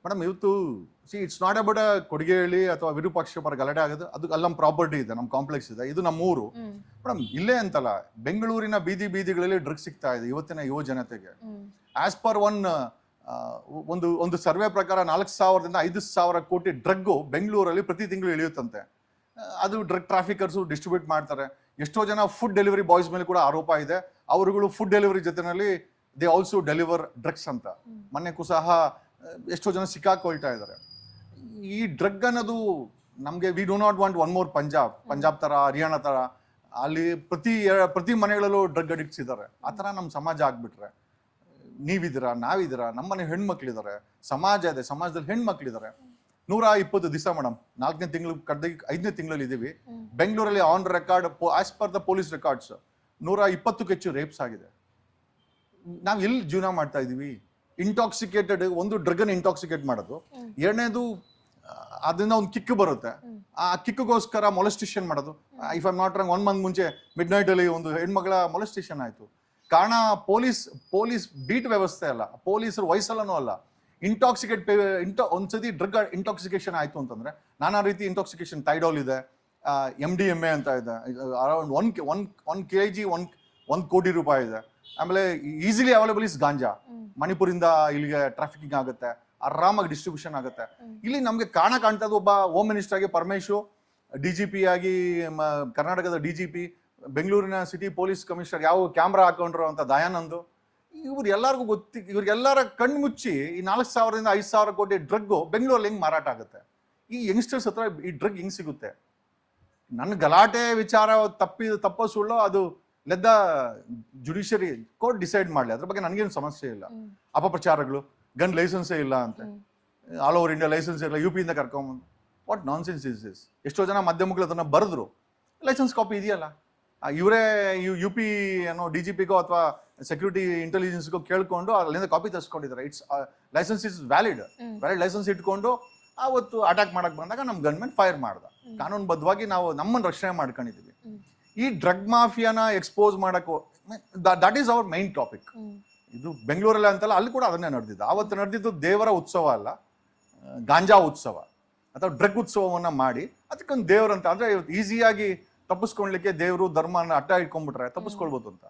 Madam ಇವತ್ತು it's not about Kodigehalli ಅಥವಾ ವಿರೂಪಾಕ್ಷಪುರ ಗಲಾಟೆ ಆಗೋದು, ಅದು ಅಲ್ಲಿ ನಮ್ಮ ಪ್ರಾಪರ್ಟಿ ಇದೆ, ನಮ್ಮ ಕಾಂಪ್ಲೆಕ್ಸ್ ಇದೆ, ಇದು ನಮ್ಮ ಊರು ಮೇಡಮ್. ಇಲ್ಲೇ ಅಂತಲ್ಲ, ಬೆಂಗಳೂರಿನ ಬೀದಿಗಳಲ್ಲಿ ಡ್ರಗ್ಸ್ ಸಿಗ್ತಾ ಇದೆ ಇವತ್ತಿನ ಯುವ ಜನತೆಗೆ. ಆಸ್ ಪರ್ ಒಂದು ಸರ್ವೆ ಪ್ರಕಾರ 4,000ದಿಂದ 5,000 ಕೋಟಿ ಡ್ರಗ್ಗು ಬೆಂಗಳೂರಲ್ಲಿ ಪ್ರತಿ ತಿಂಗಳು ಇಳಿಯುತ್ತಂತೆ. ಅದು ಡ್ರಗ್ ಟ್ರಾಫಿಕರ್ಸು ಡಿಸ್ಟ್ರಿಬ್ಯೂಟ್ ಮಾಡ್ತಾರೆ. ಎಷ್ಟೋ ಜನ ಫುಡ್ ಡೆಲಿವರಿ ಬಾಯ್ಸ್ ಮೇಲೆ ಕೂಡ ಆರೋಪ ಇದೆ, ಅವರುಗಳು ಫುಡ್ ಡೆಲಿವರಿ ಜೊತೆನಲ್ಲಿ ದೇ ಆಲ್ಸೋ ಡೆಲಿವರ್ ಡ್ರಗ್ಸ್ ಅಂತ. ಮೊನ್ನೆಗೂ ಸಹ ಎಷ್ಟೋ ಜನ ಸಿಕ್ಕಾಕೊಳ್ತಾ ಇದ್ದಾರೆ. ಈ ಡ್ರಗ್ ಅನ್ನೋದು ನಮಗೆ V do not want one more Punjab ತರ, ಹರಿಯಾಣ ತರ, ಅಲ್ಲಿ ಪ್ರತಿ ಮನೆಗಳಲ್ಲೂ ಡ್ರಗ್ ಅಡಿಕ್ಟ್ಸ್ ಇದ್ದಾರೆ. ಆ ಥರ ನಮ್ಮ ಸಮಾಜ ಆಗ್ಬಿಟ್ರೆ, ನೀವಿದ್ದೀರಾ, ನಾವಿದ್ದೀರಾ, ನಮ್ಮನೆ ಹೆಣ್ಮಕ್ಳಿದ್ದಾರೆ, ಸಮಾಜ ಇದೆ, ಸಮಾಜದಲ್ಲಿ ಹೆಣ್ಮಕ್ಳಿದ್ದಾರೆ. 120 ದಿವಸ ಮೇಡಮ್, 4ನೇ ತಿಂಗಳು ಕಡ್ದ 5ನೇ ತಿಂಗಳಲ್ಲಿ ಇದ್ದೀವಿ. ಬೆಂಗಳೂರಲ್ಲಿ on record as per the police records 120ಕ್ಕೂ ಹೆಚ್ಚು ರೇಪ್ಸ್ ಆಗಿದೆ. ನಾವು ಎಲ್ಲಿ ಜೀವನ ಮಾಡ್ತಾ ಇದೀವಿ? ಇಂಟಾಕ್ಸಿಕೇಟೆಡ್, ಒಂದು ಡ್ರಗ್ ಅನ್ನು ಇಂಟಾಕ್ಸಿಕೇಟ್ ಮಾಡೋದು, ಎರಡನೇದು ಅದರಿಂದ ಒಂದು ಕಿಕ್ ಬರುತ್ತೆ, ಆ ಕಿಕ್ಗೋಸ್ಕರ ಮೊಲೆಸ್ಟೇಷನ್ ಮಾಡೋದು. If I'm not wrong 1 month ಮುಂಚೆ ಮಿಡ್ ನೈಟ್ ಅಲ್ಲಿ ಒಂದು ಹೆಣ್ಮಗಳ ಮೊಲೆಸ್ಟೇಷನ್ ಆಯ್ತು. ಕಾರಣ ಪೊಲೀಸ್ ಬೀಟ್ ವ್ಯವಸ್ಥೆ ಅಲ್ಲ, ಪೊಲೀಸರು ವಯಸ್ಸಲ್ಲೂ ಅಲ್ಲ. ಒಂದ್ಸತಿ ಡ್ರಗ್ ಇಂಟಾಕ್ಸಿಕೇಶನ್ ಆಯ್ತು ಅಂತಂದ್ರೆ ನಾನಾ ರೀತಿ ಇಂಟಾಕ್ಸಿಕೇಶನ್, ಥೈಡಾಲ್ ಇದೆ, MDMA ಅಂತ ಇದೆ, ಅರೌಂಡ್ 1 kg 1 ಕೋಟಿ ರೂಪಾಯಿ ಇದೆ. ಆಮೇಲೆ ಈಸಿಲಿ ಅವೈಲೇಬಲ್ ಇಸ್ ಗಾಂಜಾ. ಮಣಿಪುರಿಂದ ಇಲ್ಲಿಗೆ ಟ್ರಾಫಿಕಿಂಗ್ ಆಗುತ್ತೆ, ಆರಾಮಾಗಿ ಡಿಸ್ಟ್ರಿಬ್ಯೂಷನ್ ಆಗುತ್ತೆ. ಇಲ್ಲಿ ನಮ್ಗೆ ಕಾಣ್ತಾ ಒಬ್ಬ ಹೋಮ್ ಮಿನಿಸ್ಟರ್ ಆಗಿ ಪರಮೇಶು, DGP ಆಗಿ ಕರ್ನಾಟಕದ DGP, ಬೆಂಗಳೂರಿನ ಸಿಟಿ ಪೊಲೀಸ್ ಕಮಿಷನರ್ ಯಾವ ಕ್ಯಾಮ್ರಾ ಹಾಕೊಂಡ್ರು ಅಂತ ದಯಾನಂದ್, ಇವ್ರಿಗೆಲ್ಲರಿಗೂ ಇವ್ರಿಗೆಲ್ಲರ ಕಣ್ಣು ಮುಚ್ಚಿ ಈ 4,000ದಿಂದ 5,000 ಕೋಟಿ ಡ್ರಗ್ಗು ಬೆಂಗಳೂರಲ್ಲಿ ಹೆಂಗ್ ಮಾರಾಟ ಆಗುತ್ತೆ? ಈ ಯಂಗ್ಸ್ಟರ್ಸ್ ಹತ್ರ ಈ ಡ್ರಗ್ ಹೆಂಗ್ ಸಿಗುತ್ತೆ? ನನ್ನ ಗಲಾಟೆ ವಿಚಾರ ತಪ್ಪೋ ಸುಳ್ಳೋ ಅದು ಲೆದ್ದ ಜುಡಿಷಿಯರಿ ಕೋರ್ಟ್ ಡಿಸೈಡ್ ಮಾಡಲಿ, ಅದ್ರ ಬಗ್ಗೆ ನನಗೇನು ಸಮಸ್ಯೆ ಇಲ್ಲ. ಅಪಪ್ರಚಾರಗಳು, ಗನ್ ಲೈಸೆನ್ಸೇ ಇಲ್ಲ ಅಂತ, ಆಲ್ ಓವರ್ ಇಂಡಿಯಾ ಲೈಸೆನ್ಸ್ ಇಲ್ಲ, UP ಇಂದ ಕರ್ಕೊಂಬಂದು, what non sense is this? ಎಷ್ಟೋ ಜನ ಮಾಧ್ಯಮಗಳು ಅದನ್ನ ಬರೆದ್ರು, ಲೈಸೆನ್ಸ್ ಕಾಪಿ ಇದೆಯಲ್ಲ, ಇವರೇ UP ಏನೋ DGPಗೋ ಅಥವಾ ಸೆಕ್ಯೂರಿಟಿ ಇಂಟೆಲಿಜೆನ್ಸ್ಗೋ ಕೇಳ್ಕೊಂಡು ಅಲ್ಲಿಂದ ಕಾಪಿ ತರಿಸ್ಕೊಂಡಿದ್ದಾರೆ. It's license is valid license ಇಟ್ಕೊಂಡು ಅವತ್ತು ಅಟ್ಯಾಕ್ ಮಾಡಕ್ ಬಂದಾಗ ನಮ್ ಗನ್ಮೆನ್ ಫೈರ್ ಮಾಡ್ದ. ಕಾನೂನುಬದ್ಧವಾಗಿ ನಾವು ನಮ್ಮನ್ನು ರಕ್ಷಣೆ ಮಾಡ್ಕೊಂಡಿದೀವಿ. ಈ ಡ್ರಗ್ ಮಾಫಿಯಾನ ಎಕ್ಸ್ಪೋಸ್ ಮಾಡಕ್ಕೋ, that is our main topic. ಇದು ಬೆಂಗಳೂರಲ್ಲಿ ಅಂತಲ್ಲ, ಅಲ್ಲಿ ಕೂಡ ಅದನ್ನೇ ನಡೆದಿದ್ದು. ಆವತ್ತು ನಡೆದಿದ್ದು ದೇವರ ಉತ್ಸವ ಅಲ್ಲ, ಗಾಂಜಾ ಉತ್ಸವ ಅಥವಾ ಡ್ರಗ್ ಉತ್ಸವವನ್ನ ಮಾಡಿ ಅದಕ್ಕೊಂದು ದೇವರಂತ, ಅಂದ್ರೆ ಈಸಿಯಾಗಿ ತಪ್ಪಿಸ್ಕೊಳ್ಲಿಕ್ಕೆ ದೇವರು ಧರ್ಮನ ಅಡ್ಡ ಇಟ್ಕೊಂಡ್ಬಿಟ್ರೆ ತಪ್ಪಿಸ್ಕೊಳ್ಬೋದು ಅಂತ.